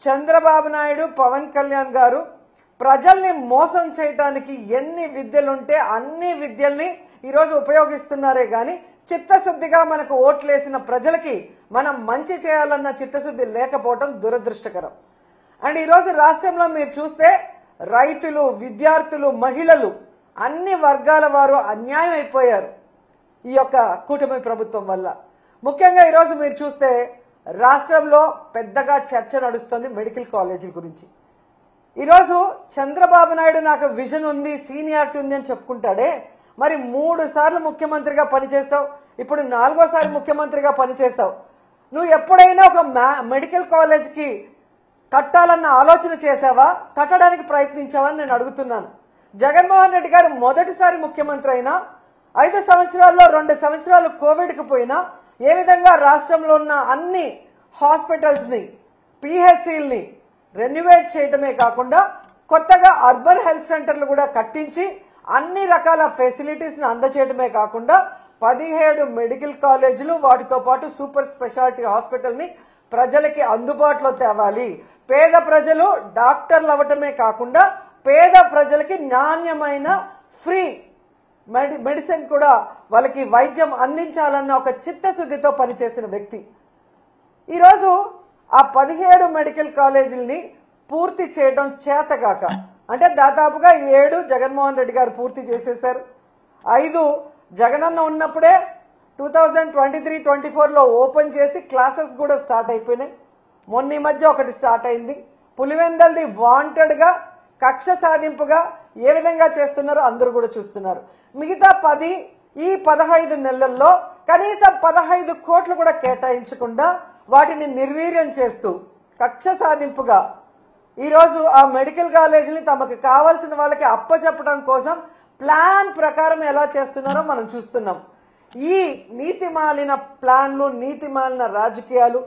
చంద్రబాబు నాయుడు పవన్ కళ్యాణ్ గారు ప్రజల్ని మోసం చేయడానికి ఎన్ని విద్యలుంటే అన్ని విద్యల్ని ఈరోజు ఉపయోగిస్తున్నారే గాని చిత్తశుద్ధిగా మనకు ఓట్లేసిన ప్రజలకి మనం మంచి చేయాలన్న చిత్తశుద్ధి లేకపోవడం దురదృష్టకరం. అండ్ ఈరోజు రాష్ట్రంలో మీరు చూస్తే రైతులు, విద్యార్థులు, మహిళలు అన్ని వర్గాల వారు అన్యాయం అయిపోయారు ఈ యొక్క కూటమి ప్రభుత్వం వల్ల. ముఖ్యంగా ఈరోజు మీరు చూస్తే రాష్ట్రంలో పెద్దగా చర్చ నడుస్తుంది మెడికల్ కాలేజీల గురించి. ఈరోజు చంద్రబాబు నాయుడు నాకు విజన్ ఉంది, సీనియారిటీ ఉంది అని చెప్పుకుంటాడే, మరి 3 సార్లు ముఖ్యమంత్రిగా పనిచేసావు, ఇప్పుడు 4వ ముఖ్యమంత్రిగా పనిచేసావు. నువ్వు ఎప్పుడైనా ఒక మెడికల్ కాలేజ్కి కట్టాలన్న ఆలోచన చేసావా? కట్టడానికి ప్రయత్నించావా అని నేను అడుగుతున్నాను. జగన్మోహన్ రెడ్డి గారు మొదటిసారి ముఖ్యమంత్రి అయినా 5 సంవత్సరాల్లో 2 సంవత్సరాలు కోవిడ్కి పోయినా ఏ విధంగా రాష్ట్రంలో ఉన్న అన్ని హాస్పిటల్స్ని, పిహెచ్సిల్ని రెన్యువేట్ చేయడమే కాకుండా కొత్తగా అర్బన్ హెల్త్ సెంటర్లు కూడా కట్టించి అన్ని రకాల ఫెసిలిటీస్ని అందజేయడమే కాకుండా 17 మెడికల్ కాలేజీలు వాటితో పాటు సూపర్ స్పెషాలిటీ హాస్పిటల్ని ప్రజలకి అందుబాటులో తేవాలి. పేద ప్రజలు డాక్టర్లు అవ్వటమే కాకుండా పేద ప్రజలకి నాణ్యమైన ఫ్రీ మెడిసిన్ కూడా వాళ్ళకి వైద్యం అందించాలన్న ఒక చిత్తశుద్ధితో పనిచేసిన వ్యక్తి. ఈరోజు ఆ 17 మెడికల్ కాలేజీలని పూర్తి చేయడం చేతగాక, అంటే దాదాపుగా 7 జగన్మోహన్ రెడ్డి గారు పూర్తి చేసేశారు. 5 జగనన్న ఉన్నప్పుడే 2023-24లో ఓపెన్ చేసి క్లాసెస్ కూడా స్టార్ట్ అయిపోయినాయి. మొన్న ఈ మధ్య ఒకటి స్టార్ట్ అయింది. పులివెందల్ది వాంటెడ్గా కక్ష సాధింపుగా ఏ విధంగా చేస్తున్నారో అందరూ కూడా చూస్తున్నారు. మిగతా 10 ఈ 15 నెలల్లో కనీసం 15 కోట్లు కూడా కేటాయించకుండా వాటిని నిర్వీర్యం చేస్తూ కక్ష సాధింపుగా ఈరోజు ఆ మెడికల్ కాలేజీని తమకు కావాల్సిన వాళ్ళకి అప్పచెప్పడం కోసం ప్లాన్ ప్రకారం ఎలా చేస్తున్నారో మనం చూస్తున్నాం. ఈ నీతిమాలిన ప్లాన్లు, నీతిమాలిన రాజకీయాలు,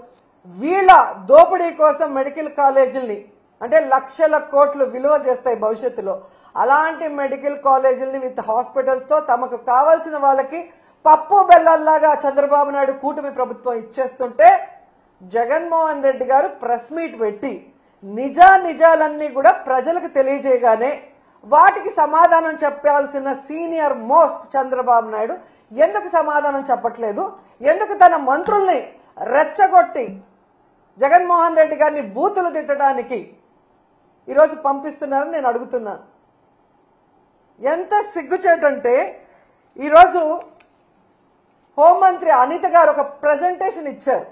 వీళ్ళ దోపిడీ కోసం మెడికల్ కాలేజీల్ని అంటే లక్షల కోట్లు విలువ చేస్తాయి భవిష్యత్తులో. అలాంటి మెడికల్ కాలేజీల్ని విత్ హాస్పిటల్స్ తో తమకు కావాల్సిన వాళ్ళకి పప్పు బెల్లల్లాగా చంద్రబాబు నాయుడు కూటమి ప్రభుత్వం ఇచ్చేస్తుంటే జగన్మోహన్ రెడ్డి గారు ప్రెస్ మీట్ పెట్టి నిజాలన్నీ కూడా ప్రజలకు తెలియజేయగానే వాటికి సమాధానం చెప్పాల్సిన సీనియర్ మోస్ట్ చంద్రబాబు నాయుడు ఎందుకు సమాధానం చెప్పట్లేదు? ఎందుకు తన మంత్రుల్ని రెచ్చగొట్టి జగన్మోహన్ రెడ్డి గారిని బూతులు తిట్టడానికి ఈరోజు పంపిస్తున్నారని నేను అడుగుతున్నాను. ఎంత సిగ్గుచేటంటే ఈరోజు హోంమంత్రి అనిత గారు ఒక ప్రెజెంటేషన్ ఇచ్చారు.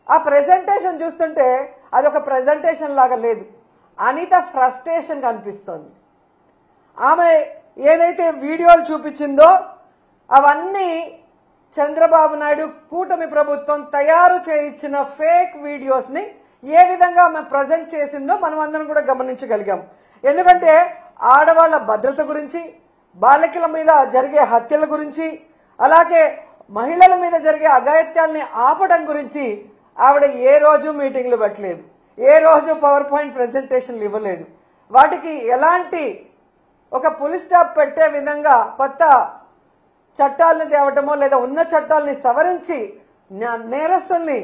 ఆ ప్రెజెంటేషన్ చూస్తుంటే అది ఒక ప్రెజెంటేషన్ లాగా లేదు, అనిత ఫ్రస్ట్రేషన్ కనిపిస్తోంది. ఆమె ఏదైతే వీడియోలు చూపించిందో అవన్నీ చంద్రబాబు నాయుడు కూటమి ప్రభుత్వం తయారు చేయించిన ఫేక్ వీడియోస్ని ఏ విధంగా ఆమె ప్రజెంట్ చేసిందో మనం అందరం కూడా గమనించగలిగాం. ఎందుకంటే ఆడవాళ్ల భద్రత గురించి, బాలికల మీద జరిగే హత్యల గురించి, అలాగే మహిళల మీద జరిగే అఘాయిత్యాల్ని ఆపడం గురించి ఆవిడ ఏ రోజు మీటింగ్లు పెట్టలేదు, ఏ రోజు పవర్ పాయింట్ ప్రెజెంటేషన్లు ఇవ్వలేదు. వాటికి ఎలాంటి ఒక పులి స్టాప్ పెట్టే విధంగా కొత్త చట్టాలను తేవటమో లేదా ఉన్న చట్టాలని సవరించి నేరస్తుల్ని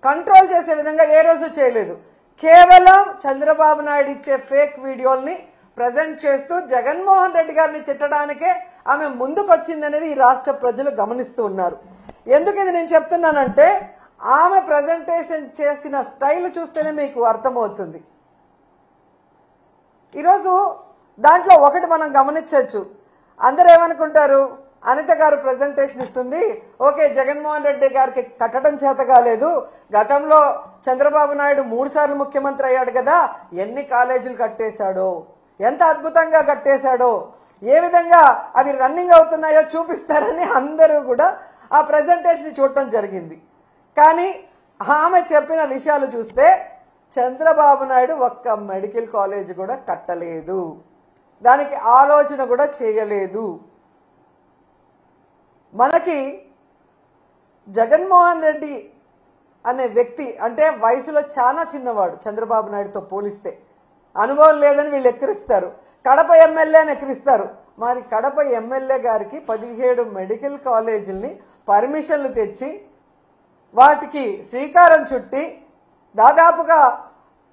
కంట్రోల్ చేసే విధంగా ఏ రోజు చేయలేదు. కేవలం చంద్రబాబు నాయుడు ఇచ్చే ఫేక్ వీడియోల్ని ప్రజెంట్ చేస్తూ జగన్మోహన్ రెడ్డి గారిని తిట్టడానికే ఆమె ముందుకొచ్చిందనేది ఈ రాష్ట్ర ప్రజలు గమనిస్తూ ఉన్నారు. ఎందుకు ఇది నేను చెప్తున్నానంటే ఆమె ప్రజెంటేషన్ చేసిన స్టైల్ చూస్తేనే మీకు అర్థమవుతుంది. ఈరోజు దాంట్లో ఒకటి మనం గమనించవచ్చు. అందరూ ఏమనుకుంటారు, అనిత గారు ప్రెజెంటేషన్ ఇస్తుంది, ఓకే జగన్మోహన్ రెడ్డి గారికి కట్టడం చేత కాలేదు, గతంలో చంద్రబాబు నాయుడు 3 సార్లు ముఖ్యమంత్రి అయ్యాడు కదా, ఎన్ని కాలేజీలు కట్టేశాడో, ఎంత అద్భుతంగా కట్టేశాడో, ఏ విధంగా అవి రన్నింగ్ అవుతున్నాయో చూపిస్తారని అందరూ కూడా ఆ ప్రెజెంటేషన్ చూడటం జరిగింది. కానీ ఆమె చెప్పిన విషయాలు చూస్తే చంద్రబాబు నాయుడు ఒక్క మెడికల్ కాలేజ్ కూడా కట్టలేదు, దానికి ఆలోచన కూడా చేయలేదు. మనకి జగన్మోహన్ రెడ్డి అనే వ్యక్తి అంటే వయసులో చాలా చిన్నవాడు చంద్రబాబు నాయుడుతో పోలిస్తే, అనుభవం లేదని వీళ్ళు ఎక్కిరిస్తారు. కడప ఎమ్మెల్యేని ఎక్కిరిస్తారు. మరి కడప ఎమ్మెల్యే గారికి 17 మెడికల్ కాలేజీల్ని పర్మిషన్లు తెచ్చి వాటికి శ్రీకారం చుట్టి దాదాపుగా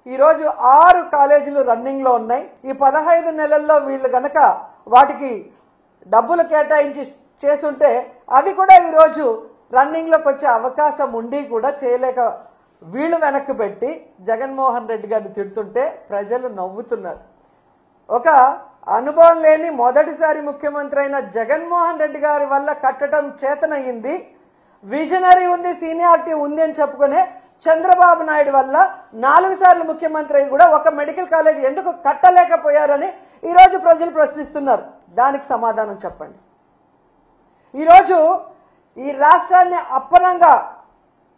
ఈరోజు 6 కాలేజీలు రన్నింగ్లో ఉన్నాయి. ఈ 15 నెలల్లో వీళ్ళు గనక వాటికి డబ్బులు కేటాయించి చేస్తుంటే అవి కూడా ఈరోజు రన్నింగ్లోకి వచ్చే అవకాశం ఉండి కూడా చేయలేక వీళ్ళు వెనక్కి పెట్టి జగన్మోహన్ రెడ్డి గారిని తిడుతుంటే ప్రజలు నవ్వుతున్నారు. ఒక అనుభవం లేని మొదటిసారి ముఖ్యమంత్రి అయిన జగన్మోహన్ రెడ్డి గారి వల్ల కట్టడం చేతనయ్యింది, విజనరీ ఉంది, సీనియారిటీ ఉంది అని చెప్పుకునే చంద్రబాబు నాయుడు వల్ల 4 సార్లు ముఖ్యమంత్రి అయి కూడా ఒక మెడికల్ కాలేజ్ ఎందుకు కట్టలేకపోయారని ఈరోజు ప్రజలు ప్రశ్నిస్తున్నారు. దానికి సమాధానం చెప్పండి. ఈరోజు ఈ రాష్ట్రాన్ని అప్పనంగా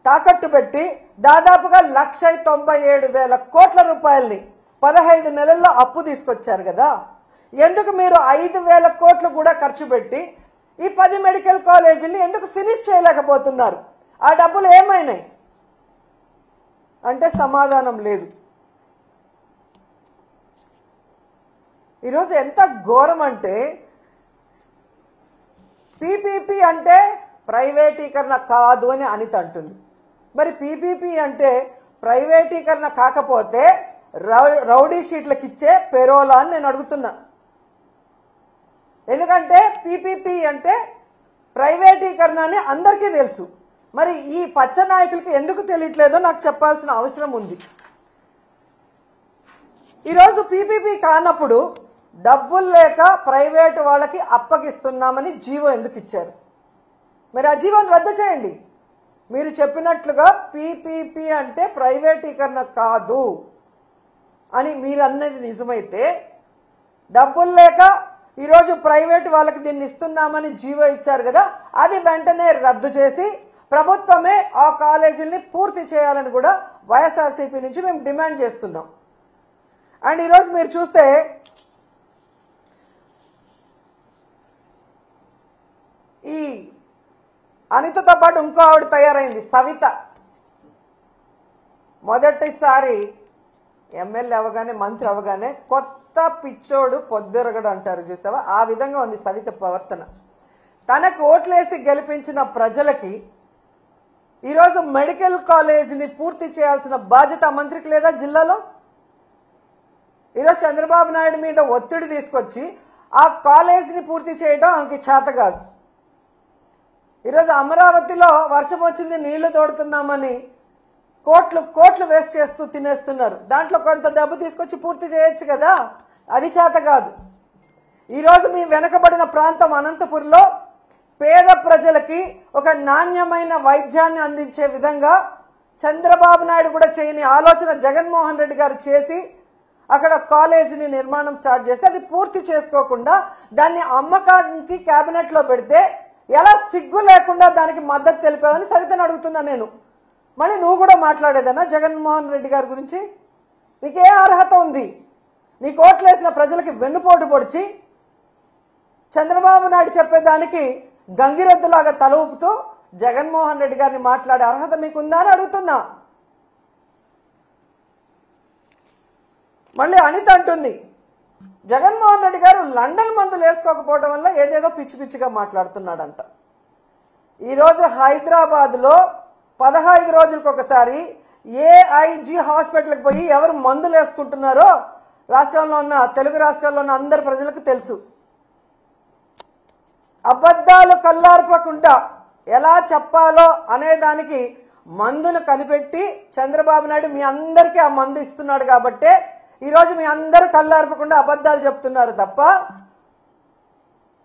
తాకట్టు పెట్టి దాదాపుగా 1,97,000 కోట్ల రూపాయల్ని 15 నెలల్లో అప్పు తీసుకొచ్చారు కదా. ఎందుకు మీరు 5,000 కోట్లు కూడా ఖర్చు పెట్టి ఈ 10 మెడికల్ కాలేజీని ఎందుకు ఫినిష్ చేయలేకపోతున్నారు? ఆ డబ్బులు ఏమైనాయి అంటే సమాధానం లేదు. ఈరోజు ఎంత ఘోరం అంటే పీపీపీ అంటే ప్రైవేటీకరణ కాదు అని అనిత అంటుంది. మరి పీపీపీ అంటే ప్రైవేటీకరణ కాకపోతే రౌడీ షీట్లకు ఇచ్చే పెరోలా అని నేను అడుగుతున్నా. ఎందుకంటే పీపీపీ అంటే ప్రైవేటీకరణ అని అందరికీ తెలుసు. మరి ఈ పచ్చ నాయకులకి ఎందుకు తెలియట్లేదో నాకు చెప్పాల్సిన అవసరం ఉంది. ఈరోజు పీపీపీ కానప్పుడు డబ్బులు లేక ప్రైవేటు వాళ్ళకి అప్పగిస్తున్నామని జీవో ఎందుకు ఇచ్చారు? మరి ఆ జీవోని రద్దు చేయండి. మీరు చెప్పినట్లుగా పీపీపీ అంటే ప్రైవేటీకరణ కాదు అని మీరు అన్నది నిజమైతే, డబ్బులు లేక ఈరోజు ప్రైవేటు వాళ్ళకి దీన్ని ఇస్తున్నామని జీవో ఇచ్చారు కదా, అది వెంటనే రద్దు చేసి ప్రభుత్వమే ఆ కాలేజీల్ని పూర్తి చేయాలని కూడా వైఎస్ఆర్సీపీ నుంచి మేము డిమాండ్ చేస్తున్నాం. అండ్ ఈరోజు మీరు చూస్తే ఈ అనితతో పాటు ఇంకో ఆవిడ తయారైంది, సవిత. మొదటిసారి ఎమ్మెల్యే అవగానే మంత్రి అవగానే కొత్త పిచ్చోడు పొద్దురగడు అంటారు చూసావా, ఆ విధంగా ఉంది సవిత ప్రవర్తన. తనకు ఓట్లేసి గెలిపించిన ప్రజలకి ఈరోజు మెడికల్ కాలేజీని పూర్తి చేయాల్సిన బాధ్యత మంత్రికి లేదా జిల్లాలో? ఈరోజు చంద్రబాబు నాయుడు మీద ఒత్తిడి తీసుకొచ్చి ఆ కాలేజీని పూర్తి చేయడం ఆమెకి చేత కాదు. ఈరోజు అమరావతిలో వర్షం వచ్చింది, నీళ్లు తోడుతున్నామని కోట్లు వేస్ట్ చేస్తూ తినేస్తున్నారు. దాంట్లో కొంత డబ్బు తీసుకొచ్చి పూర్తి చేయొచ్చు కదా, అది చేత కాదు. ఈరోజు మీ వెనకబడిన ప్రాంతం అనంతపురంలో పేద ప్రజలకి ఒక నాణ్యమైన వైద్యాన్ని అందించే విధంగా చంద్రబాబు నాయుడు కూడా చేయని ఆలోచన జగన్మోహన్ రెడ్డి గారు చేసి అక్కడ కాలేజీని నిర్మాణం స్టార్ట్ చేస్తే అది పూర్తి చేసుకోకుండా దాన్ని అమ్మకానికి కేబినెట్ లో పెడితే ఎలా సిగ్గు లేకుండా దానికి మద్దతు తెలిపావని సవితను అడుగుతున్నా నేను. మళ్ళీ నువ్వు కూడా మాట్లాడేదన్నా జగన్మోహన్ రెడ్డి గారి గురించి? నీకే అర్హత ఉంది? నీకు ఓట్లేసిన ప్రజలకి వెన్నుపోటు పొడిచి చంద్రబాబు నాయుడు చెప్పేదానికి గంగిరెద్దులాగా తల ఊపుతూ జగన్మోహన్ రెడ్డి గారిని మాట్లాడే అర్హత మీకుందా అని అడుగుతున్నా. మళ్ళీ అనిత అంటుంది జగన్మోహన్ రెడ్డి గారు లండన్ మందులు వేసుకోకపోవడం వల్ల ఏదేదో పిచ్చి పిచ్చిగా మాట్లాడుతున్నాడంట. ఈరోజు హైదరాబాద్లో 15 రోజులకు ఒకసారి ఏఐజీ హాస్పిటల్కి పోయి ఎవరు మందులు వేసుకుంటున్నారో రాష్ట్రంలో ఉన్న తెలుగు రాష్ట్రాల్లో ఉన్న అందరి ప్రజలకు తెలుసు. అబద్ధాలు కల్లార్పకుండా ఎలా చెప్పాలో అనేదానికి మందును కనిపెట్టి చంద్రబాబు నాయుడు మీ అందరికీ ఆ మందు ఇస్తున్నాడు కాబట్టే ఈరోజు మీ అందరూ కల్లార్పకుండా అబద్ధాలు చెప్తున్నారు తప్ప,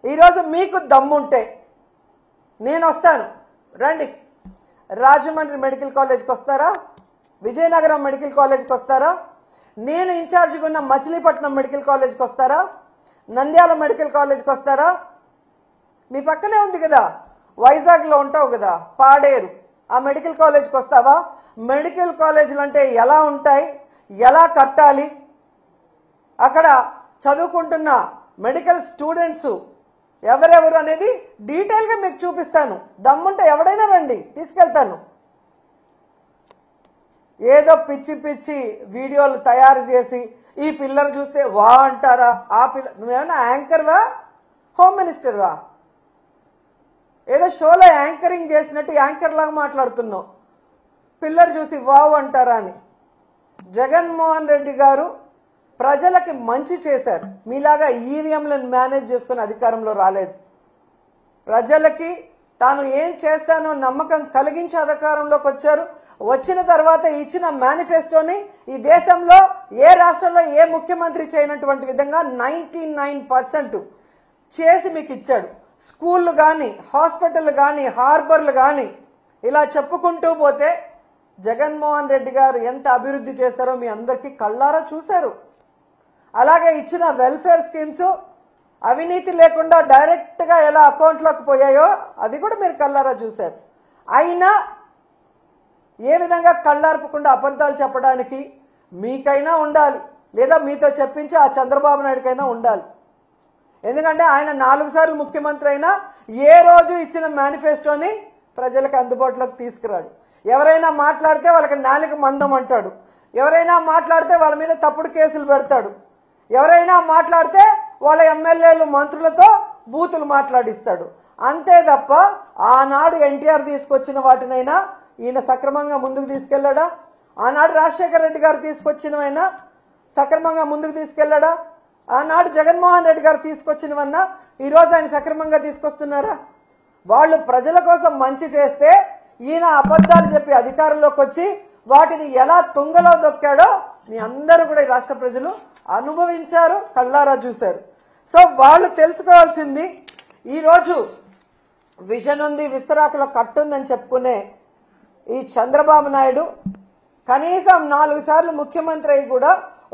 ఈరోజు మీకు దమ్ముంటే నేను వస్తాను, రండి. రాజమండ్రి మెడికల్ కాలేజ్కి వస్తారా? విజయనగరం మెడికల్ కాలేజ్కి వస్తారా? నేను ఇన్ఛార్జిగా ఉన్న మచిలీపట్నం మెడికల్ కాలేజ్కి వస్తారా? నంద్యాల మెడికల్ కాలేజ్కి వస్తారా? మీ పక్కనే ఉంది కదా, వైజాగ్లో ఉంటావు కదా, పాడేరు, ఆ మెడికల్ కాలేజ్కి వస్తావా? మెడికల్ కాలేజీలు అంటే ఎలా ఉంటాయి, ఎలా కట్టాలి, అక్కడ చదువుకుంటున్న మెడికల్ స్టూడెంట్స్ ఎవరెవరు అనేది డీటెయిల్గా మీకు చూపిస్తాను. దమ్ముంటే ఎవడైనా రండి, తీసుకెళ్తాను. ఏదో పిచ్చి పిచ్చి వీడియోలు తయారు చేసి ఈ పిల్లలు చూస్తే వా అంటారా? ఆ పిల్ల నువ్వేమన్నా యాంకర్వా, హోమ్ మినిస్టర్వా? ఏదో షోలో యాంకరింగ్ చేసినట్టు యాంకర్ లాగా మాట్లాడుతున్నావు. పిల్లలు చూసి వావ్ అంటారా అని. జగన్మోహన్ రెడ్డి గారు ప్రజలకి మంచి చేశారు. మీలాగా ఈవీఎంలను మేనేజ్ చేసుకుని అధికారంలో రాలేదు. ప్రజలకి తాను ఏం చేస్తానో నమ్మకం కలిగించి అధికారంలోకి వచ్చారు. వచ్చిన తర్వాత ఇచ్చిన మేనిఫెస్టోని ఈ దేశంలో ఏ రాష్ట్రంలో ఏ ముఖ్యమంత్రి చేయనటువంటి విధంగా 99% చేసి మీకు ఇచ్చాడు. స్కూళ్ళు కానీ, హాస్పిటల్ కానీ, హార్బర్లు కానీ, ఇలా చెప్పుకుంటూ పోతే జగన్మోహన్ రెడ్డి గారు ఎంత అభివృద్ధి చేశారో మీ అందరికీ కళ్ళారా చూశారు. అలాగే ఇచ్చిన వెల్ఫేర్ స్కీమ్స్ అవినీతి లేకుండా డైరెక్ట్ గా ఎలా అకౌంట్లోకి పోయాయో అది కూడా మీరు కళ్ళారా చూశారు. అయినా ఏ విధంగా కళ్ళార్పకుండా అబద్ధాలు చెప్పడానికి మీకైనా ఉండాలి, లేదా మీతో చెప్పించి ఆ చంద్రబాబు నాయుడుకైనా ఉండాలి. ఎందుకంటే ఆయన 4 సార్లు ముఖ్యమంత్రి అయినా ఏ రోజు ఇచ్చిన మేనిఫెస్టోని ప్రజలకు అందుబాటులోకి తీసుకురాడు. ఎవరైనా మాట్లాడితే వాళ్ళకి నాలుక మందం అంటాడు. ఎవరైనా మాట్లాడితే వాళ్ళ మీద తప్పుడు కేసులు పెడతాడు. ఎవరైనా మాట్లాడితే వాళ్ళ ఎమ్మెల్యేలు మంత్రులతో బూతులు మాట్లాడిస్తాడు. అంతే తప్ప ఆనాడు ఎన్టీఆర్ తీసుకొచ్చిన వాటినైనా ఈయన సక్రమంగా ముందుకు తీసుకెళ్లాడా? ఆనాడు రాజశేఖర రెడ్డి గారు తీసుకొచ్చినవైనా సక్రమంగా ముందుకు తీసుకెళ్లాడా? ఆనాడు జగన్మోహన్ రెడ్డి గారు తీసుకొచ్చినవన్నా ఈరోజు ఆయన సక్రమంగా తీసుకొస్తున్నారా? వాళ్ళు ప్రజల కోసం మంచి చేస్తే ఈయన అబద్ధాలు చెప్పి అధికారంలోకి వచ్చి వాటిని ఎలా తుంగలో దొక్కాడో మీ అందరూ కూడా ఈ రాష్ట్ర ప్రజలు అనుభవించారు, కళ్ళారా చూశారు. సో వాళ్ళు తెలుసుకోవాల్సింది, ఈరోజు విజన్ ఉంది, విస్తరాకులో కట్టుందని చెప్పుకునే ఈ చంద్రబాబు నాయుడు కనీసం 4 సార్లు ముఖ్యమంత్రి అయి కూడా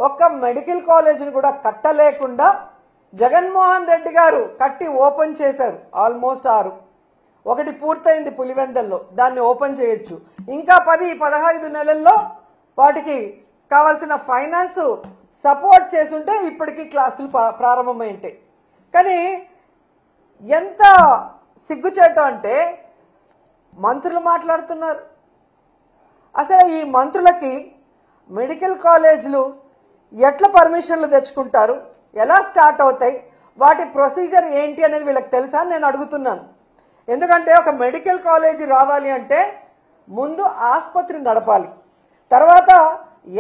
ఒక్క మెడికల్ కాలేజీని కూడా కట్టలేకుండా జగన్మోహన్ రెడ్డి గారు కట్టి ఓపెన్ చేశారు. ఆల్మోస్ట్ 6. ఒకటి పూర్తయింది పులివెందల్లో, దాన్ని ఓపెన్ చేయొచ్చు. ఇంకా 10-15 నెలల్లో వాటికి కావాల్సిన ఫైనాన్స్ సపోర్ట్ చేసుంటే ఇప్పటికీ క్లాసులు ప్రారంభమై ఉంటాయి. కానీ ఎంత సిగ్గుచేట అంటే మంత్రులు మాట్లాడుతున్నారు. అసలు ఈ మంత్రులకి మెడికల్ కాలేజీలు ఎట్లా పర్మిషన్లు తెచ్చుకుంటారు, ఎలా స్టార్ట్ అవుతాయి, వాటి ప్రొసీజర్ ఏంటి అనేది వీళ్ళకి తెలుసా నేను అడుగుతున్నాను. ఎందుకంటే ఒక మెడికల్ కాలేజీ రావాలి అంటే ముందు ఆసుపత్రి నడపాలి, తర్వాత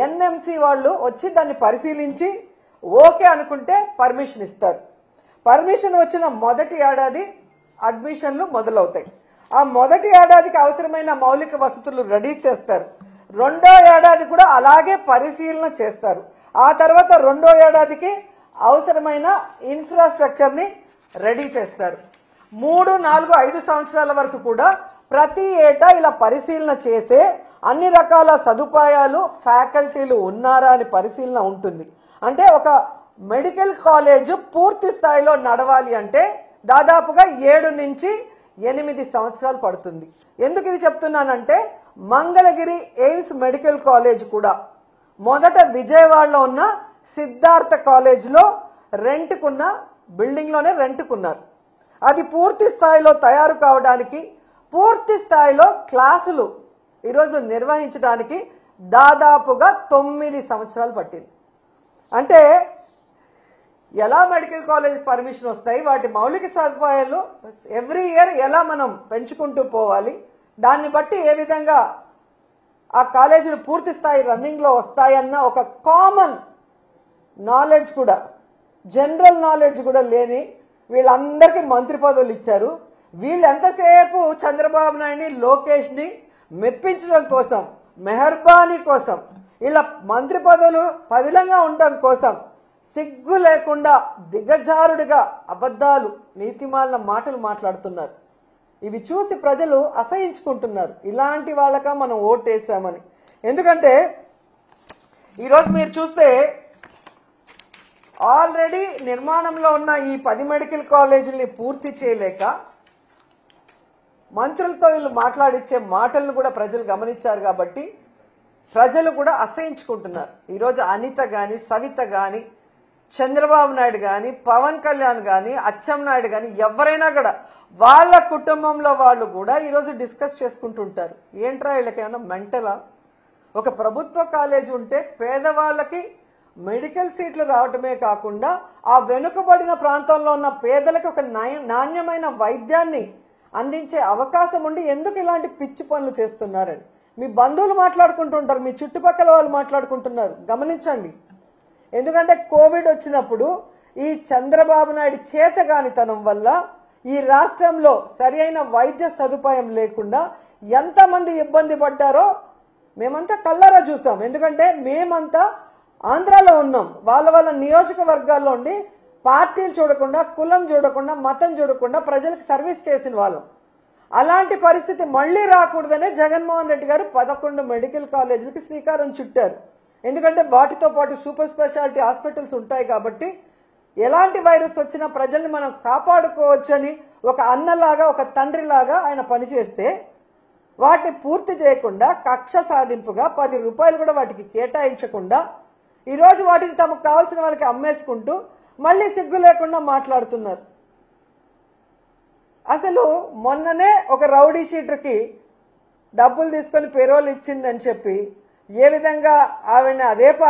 ఎన్ఎంసి వాళ్ళు వచ్చి దాన్ని పరిశీలించి ఓకే అనుకుంటే పర్మిషన్ ఇస్తారు. పర్మిషన్ వచ్చిన మొదటి ఏడాది అడ్మిషన్లు మొదలవుతాయి. ఆ మొదటి ఏడాదికి అవసరమైన మౌలిక వసతులు రెడీ చేస్తారు. రెండో ఏడాది కూడా అలాగే పరిశీలన చేస్తారు. ఆ తర్వాత రెండో ఏడాదికి అవసరమైన ఇన్ఫ్రాస్ట్రక్చర్ ని రెడీ చేస్తారు. 3, 4, 5 సంవత్సరాల వరకు కూడా ప్రతి ఏటా ఇలా పరిశీలన చేసే అన్ని రకాల సదుపాయాలు, ఫ్యాకల్టీలు ఉన్నారా అని పరిశీలన ఉంటుంది. అంటే ఒక మెడికల్ కాలేజ్ పూర్తి స్థాయిలో నడవాలి అంటే దాదాపుగా 7 నుంచి 8 సంవత్సరాలు పడుతుంది. ఎందుకు ఇది చెప్తున్నానంటే మంగళగిరి ఎయిమ్స్ మెడికల్ కాలేజ్ కూడా మొదట విజయవాడలో ఉన్న సిద్ధార్థ కాలేజ్లో రెంట్కున్న బిల్డింగ్లోనే రెంట్కున్నారు. అది పూర్తి స్థాయిలో తయారు కావడానికి, పూర్తి స్థాయిలో క్లాసులు ఈరోజు నిర్వహించడానికి దాదాపుగా 9 సంవత్సరాలు పట్టింది. అంటే ఎలా మెడికల్ కాలేజ్ పర్మిషన్ వస్తాయి, వాటి మౌలిక సదుపాయాలు ఎవ్రీ ఇయర్ ఎలా మనం పెంచుకుంటూ పోవాలి, దాన్ని బట్టి ఏ విధంగా ఆ కాలేజీలు పూర్తి స్థాయి రన్నింగ్లో వస్తాయన్న ఒక కామన్ నాలెడ్జ్ కూడా, జనరల్ నాలెడ్జ్ కూడా లేని వీళ్ళందరికీ మంత్రి పదవులు ఇచ్చారు. వీళ్ళు ఎంతసేపు చంద్రబాబు నాయుడిని, లోకేష్ని మెప్పించడం కోసం, మెహర్బానీ కోసం, ఇలా మంత్రి పదవులు పదిలంగా ఉండడం కోసం సిగ్గు లేకుండా దిగజారుడిగా అబద్ధాలు, నీతిమాలిన మాటలు మాట్లాడుతున్నారు. ఇవి చూసి ప్రజలు అసహించుకుంటున్నారు. ఇలాంటి వాళ్ళక మనం ఓటేసామని. ఎందుకంటే ఈరోజు మీరు చూస్తే ఆల్రెడీ నిర్మాణంలో ఉన్న ఈ 10 మెడికల్ కాలేజీని పూర్తి చేయలేక మంత్రులతో వీళ్ళు మాట్లాడిచ్చే మాటలను కూడా ప్రజలు గమనించారు. కాబట్టి ప్రజలు కూడా అసహించుకుంటున్నారు. ఈరోజు అనిత గాని, సవిత గాని, చంద్రబాబు నాయుడు గాని, పవన్ కళ్యాణ్ గాని, అచ్చెన్నాయుడు గాని, ఎవరైనా కూడా వాళ్ళ కుటుంబంలో వాళ్ళు కూడా ఈరోజు డిస్కస్ చేసుకుంటుంటారు. ఏంట్రా వీళ్ళకి ఏమన్నా మెంటలా? ఒక ప్రభుత్వ కాలేజీ ఉంటే పేదవాళ్ళకి మెడికల్ సీట్లు రావటమే కాకుండా ఆ వెనుకబడిన ప్రాంతంలో ఉన్న పేదలకు ఒక నాణ్యమైన వైద్యాన్ని అందించే అవకాశం ఉండి ఎందుకు ఇలాంటి పిచ్చి పనులు చేస్తున్నారని మీ బంధువులు మాట్లాడుకుంటుంటారు, మీ చుట్టుపక్కల వాళ్ళు మాట్లాడుకుంటున్నారు. గమనించండి. ఎందుకంటే కోవిడ్ వచ్చినప్పుడు ఈ చంద్రబాబు నాయుడు చేతగానితనం వల్ల ఈ రాష్ట్రంలో సరైన వైద్య సదుపాయం లేకుండా ఎంతమంది ఇబ్బంది పడ్డారో మేమంతా కళ్ళారా చూసాం. ఎందుకంటే మేమంతా ఆంధ్రాలో ఉన్నాం. వాళ్ళ నియోజకవర్గాల్లో ఉండి పార్టీలు చూడకుండా, కులం చూడకుండా, మతం చూడకుండా ప్రజలకు సర్వీస్ చేసిన వాళ్ళం. అలాంటి పరిస్థితి మళ్లీ రాకూడదనే జగన్మోహన్ రెడ్డి గారు 11 మెడికల్ కాలేజీలకి శ్రీకారం చుట్టారు. ఎందుకంటే వాటితో పాటు సూపర్ స్పెషాలిటీ హాస్పిటల్స్ ఉంటాయి కాబట్టి ఎలాంటి వైరస్ వచ్చినా ప్రజల్ని మనం కాపాడుకోవచ్చని ఒక అన్నలాగా, ఒక తండ్రిలాగా ఆయన పనిచేస్తే వాటిని పూర్తి చేయకుండా కక్ష సాధింపుగా 10 రూపాయలు కూడా వాటికి కేటాయించకుండా ఈరోజు వాటిని తమకు కావాల్సిన వాళ్ళకి అమ్మేసుకుంటూ మళ్ళీ సిగ్గు లేకుండా మాట్లాడుతున్నారు. అసలు మొన్ననే ఒక రౌడీ షీటర్కి డబ్బులు తీసుకొని పెరోల్ ఇచ్చిందని చెప్పి ఏ విధంగా ఆవిడని అదే